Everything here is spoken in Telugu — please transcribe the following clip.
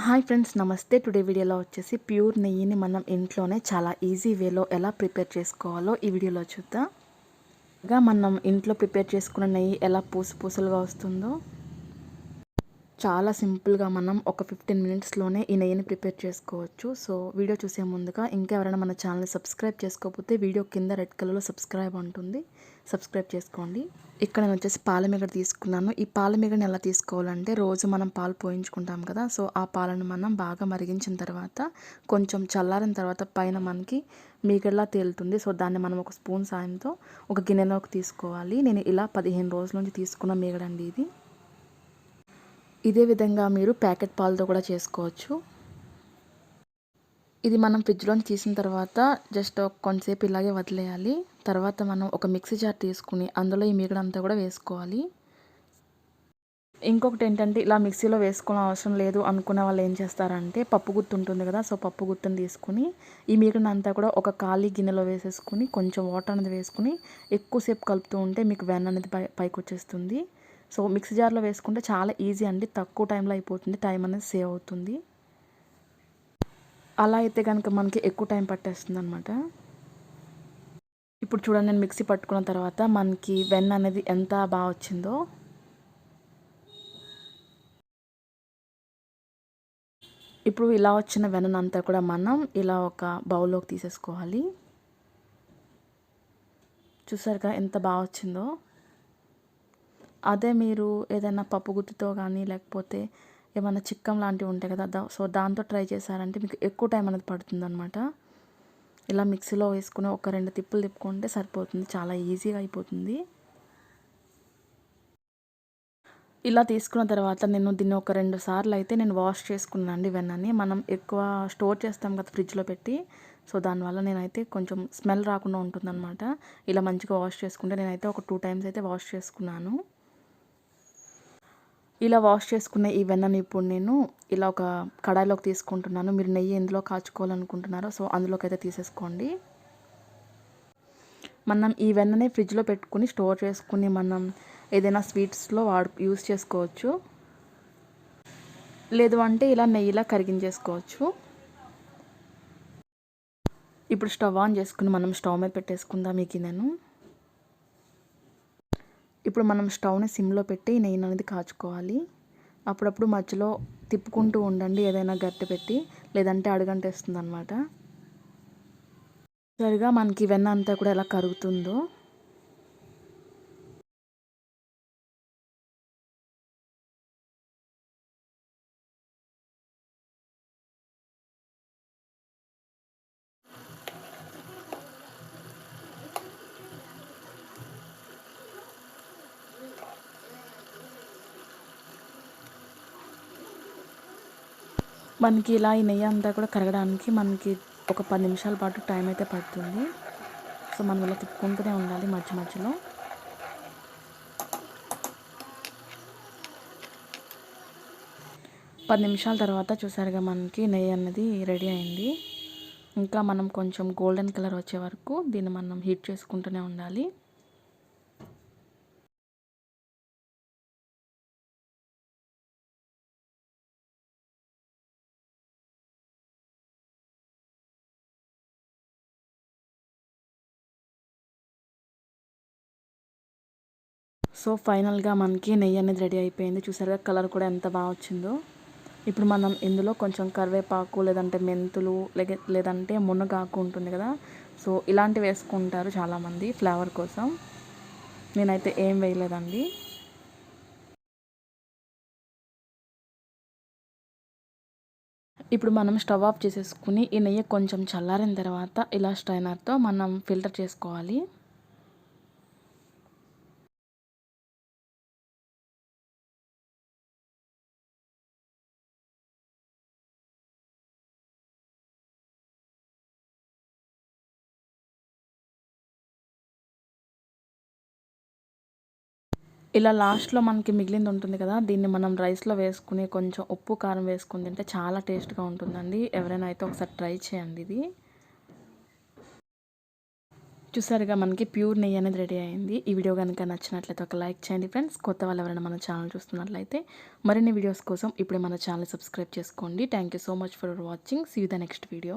హాయ్ ఫ్రెండ్స్, నమస్తే. టుడే వీడియోలో వచ్చేసి ప్యూర్ నెయ్యిని మనం ఇంట్లోనే చాలా ఈజీ వేలో ఎలా ప్రిపేర్ చేసుకోవాలో ఈ వీడియోలో చూద్దాం. మనం ఇంట్లో ప్రిపేర్ చేసుకున్న నెయ్యి ఎలా పూసలుగా వస్తుందో చాలా సింపుల్గా మనం ఒక 15 మినిట్స్లోనే ఈ నెయ్యిని ప్రిపేర్ చేసుకోవచ్చు. సో వీడియో చూసే ముందుగా ఇంకా ఎవరైనా మన ఛానల్ని సబ్స్క్రైబ్ చేసుకోకపోతే వీడియో కింద రెడ్ కలర్లో సబ్స్క్రైబ్ ఉంటుంది, సబ్స్క్రైబ్ చేసుకోండి. ఇక్కడ నేను వచ్చేసి పాలమీగడ తీసుకున్నాను. ఈ పాలమీగడని ఎలా తీసుకోవాలంటే, రోజు మనం పాలు పోయించుకుంటాం కదా, సో ఆ పాలను మనం బాగా మరిగించిన తర్వాత కొంచెం చల్లారిన తర్వాత పైన మనకి మీగడలా తేలుతుంది. సో దాన్ని మనం ఒక స్పూన్ సాయంతో ఒక గిన్నెలోకి తీసుకోవాలి. నేను ఇలా 15 రోజుల నుంచి తీసుకున్న మీగడండి ఇది. ఇదే విధంగా మీరు ప్యాకెట్ పాలతో కూడా చేసుకోవచ్చు. ఇది మనం ఫ్రిడ్జ్లోంచి తీసిన తర్వాత జస్ట్ కొంతసేపు ఇలాగే వదిలేయాలి. తర్వాత మనం ఒక మిక్సీ జార్ తీసుకుని అందులో ఈ మీగడంతా కూడా వేసుకోవాలి. ఇంకొకటి ఏంటంటే, ఇలా మిక్సీలో వేసుకోవడం అవసరం లేదు అనుకునే వాళ్ళు ఏం చేస్తారంటే, పప్పు గుత్తి ఉంటుంది కదా, సో పప్పు గుత్తిని తీసుకుని ఈ మీగడని అంతా కూడా ఒక ఖాళీ గిన్నెలో వేసేసుకుని కొంచెం వాటర్ అనేది వేసుకుని ఎక్కువసేపు కలుపుతూ ఉంటే మీకు వెన్న అనేది పైకి వచ్చేస్తుంది. సో మిక్సీ జార్లో వేసుకుంటే చాలా ఈజీ అండి, తక్కువ టైంలో అయిపోతుంది, టైం అనేది సేవ్ అవుతుంది. అలా అయితే కనుక మనకి ఎక్కువ టైం పట్టేస్తుంది అనమాట. ఇప్పుడు చూడండి, నేను మిక్సీ పట్టుకున్న తర్వాత మనకి వెన్న అనేది ఎంత బాగా వచ్చిందో. ఇప్పుడు ఇలా వచ్చిన వెన్ననంతా కూడా మనం ఇలా ఒక బౌల్లోకి తీసేసుకోవాలి. చూసారుగా ఎంత బాగా వచ్చిందో. అదే మీరు ఏదైనా పప్పు గుత్తితో కానీ లేకపోతే ఏమైనా చిక్కం లాంటివి ఉంటాయి కదా, సో దాంతో ట్రై చేశారంటే మీకు ఎక్కువ టైం అనేది పడుతుందన్నమాట. ఇలా మిక్సీలో వేసుకుని ఒక 2 తిప్పులు తిప్పుకుంటే సరిపోతుంది, చాలా ఈజీగా అయిపోతుంది. ఇలా తీసుకున్న తర్వాత నేను దీన్ని ఒక 2 సార్లు అయితే నేను వాష్ చేసుకున్నాను అండి వెన్నని. మనం ఎక్కువ స్టోర్ చేస్తాం కదా ఫ్రిడ్జ్లో పెట్టి, సో దానివల్ల నేనైతే కొంచెం స్మెల్ రాకుండా ఉంటుందన్నమాట. ఇలా మంచిగా వాష్ చేసుకుంటే నేనైతే ఒక 2 టైమ్స్ అయితే వాష్ చేసుకున్నాను. ఇలా వాష్ చేసుకున్న ఈ వెన్నని ఇప్పుడు నేను ఇలా ఒక కడాయిలోకి తీసుకుంటున్నాను. మీరు నెయ్యి ఎందులో కాచుకోవాలనుకుంటున్నారో సో అందులోకి అయితే తీసేసుకోండి. మనం ఈ వెన్నని ఫ్రిడ్జ్లో పెట్టుకుని స్టోర్ చేసుకుని మనం ఏదైనా స్వీట్స్లో యూస్ చేసుకోవచ్చు. లేదు అంటే ఇలా నెయ్యిలా కరిగించేసుకోవచ్చు. ఇప్పుడు స్టవ్ ఆన్ చేసుకుని మనం స్టవ్ మీద పెట్టేసుకుందాం ఈ గిన్నెను. ఇప్పుడు మనం స్టవ్ని సిమ్లో పెట్టి నెయ్యి అనేది కాచుకోవాలి. అప్పుడప్పుడు మధ్యలో తిప్పుకుంటూ ఉండండి, ఏదైనా గట్టి పెట్టి, లేదంటే అడుగంటేస్తుంది అనమాట. సరిగా మనకి వెన్న అంతా కూడా ఎలా కరుగుతుందో. మనకి ఇలా ఈ నెయ్యి అంతా కూడా కరగడానికి మనకి ఒక 10 నిమిషాల పాటు టైం అయితే పడుతుంది. సో మనం ఇలా తిప్పుకుంటూనే ఉండాలి మధ్య మధ్యలో. పది నిమిషాల తర్వాత చూసారుగా మనకి నెయ్యి అన్నది రెడీ అయింది. ఇంకా మనం కొంచెం గోల్డెన్ కలర్ వచ్చే వరకు దీన్ని మనం హీట్ చేసుకుంటూనే ఉండాలి. సో ఫైనల్గా మనకి నెయ్యి అనేది రెడీ అయిపోయింది. చూసారుగా కలర్ కూడా ఎంత బాగా వచ్చిందో. ఇప్పుడు మనం ఇందులో కొంచెం కరివేపాకు, లేదంటే మెంతులు, లేదంటే మునగాకు ఉంటుంది కదా, సో ఇలాంటివి వేసుకుంటారు చాలామంది ఫ్లేవర్ కోసం. నేనైతే ఏం వేయలేదండి. ఇప్పుడు మనం స్టవ్ ఆఫ్ చేసేసుకుని ఈ నెయ్యి కొంచెం చల్లారిన తర్వాత ఇలా స్ట్రైనర్తో మనం ఫిల్టర్ చేసుకోవాలి. ఇలా లాస్ట్లో మనకి మిగిలింది ఉంటుంది కదా, దీన్ని మనం రైస్లో వేసుకుని కొంచెం ఉప్పు కారం వేసుకుని తింటే చాలా టేస్ట్గా ఉంటుందండి. ఎవరైనా అయితే ఒకసారి ట్రై చేయండి ఇది. చూసారుగా మనకి ప్యూర్ నెయ్యి అనేది రెడీ అయింది. ఈ వీడియో కనుక నచ్చినట్లయితే ఒక లైక్ చేయండి ఫ్రెండ్స్. కొత్త వాళ్ళు ఎవరైనా మన ఛానల్ చూస్తున్నట్లయితే మరిన్ని వీడియోస్ కోసం ఇప్పుడే మన ఛానల్ సబ్స్క్రైబ్ చేసుకోండి. Thank you so much for watching. See you the next video.